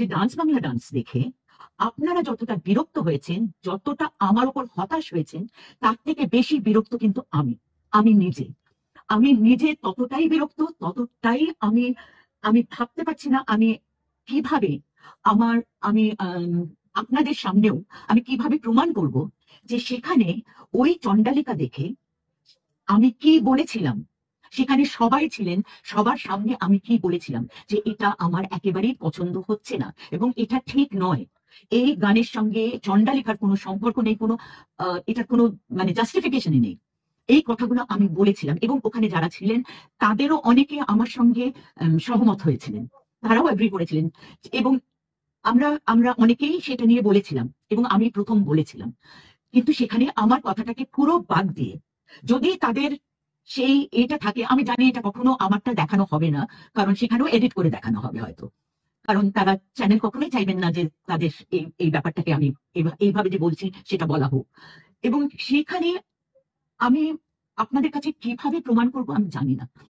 যে dance Bangla dance দেখে আপনারা যতটা বিরক্ত হয়েছেন, যতটা আমার উপর হতাশ হয়েছেন, তার থেকে বেশি বিরক্ত কিন্তু আমি আমি নিজে আমি নিজে ততটাই বিরক্ত, ততটাই আমি আমি ভাবতে পারছি না আমি কিভাবে আমার আমি আপনাদের সামনেও আমি কিভাবে প্রমাণ করব যে সেখানে ওই চণ্ডালিকা দেখে আমি কি বলেছিলাম। সেখানে সবাই ছিলেন, সবার সামনে আমি কি বলেছিলাম যে এটা আমার একেবারেই পছন্দ হচ্ছে না এবং এটা ঠিক নয়। এই গানের সঙ্গে চণ্ডালিকার কোনো সম্পর্ক নেই, কোনো এটার কোনো মানে জাস্টিফিকেশনই নেই। এই কথাগুলো আমি বলেছিলাম এবং ওখানে যারা ছিলেন তাদেরও অনেকে আমার সঙ্গে সহমত হয়েছিলেন, তারাও এগ্রি করেছিলেন। এবং আমরা আমরা অনেকেই সেটা নিয়ে বলেছিলাম এবং আমি প্রথম বলেছিলাম, কিন্তু সেখানে আমার কথাটাকে পুরো বাদ দিয়ে যদি তাদের সেই এটা থাকে, আমি জানি এটা কখনো আমারটা দেখানো হবে না, কারণ সেখানেও এডিট করে দেখানো হবে হয়তো, কারণ তারা চ্যানেল কখনোই চাইবেন না যে তাদের এই এই ব্যাপারটাকে আমি এইভাবে যে বলছি সেটা বলা হোক। এবং সেখানে আমি আপনাদের কাছে কিভাবে প্রমাণ করব আমি জানি না।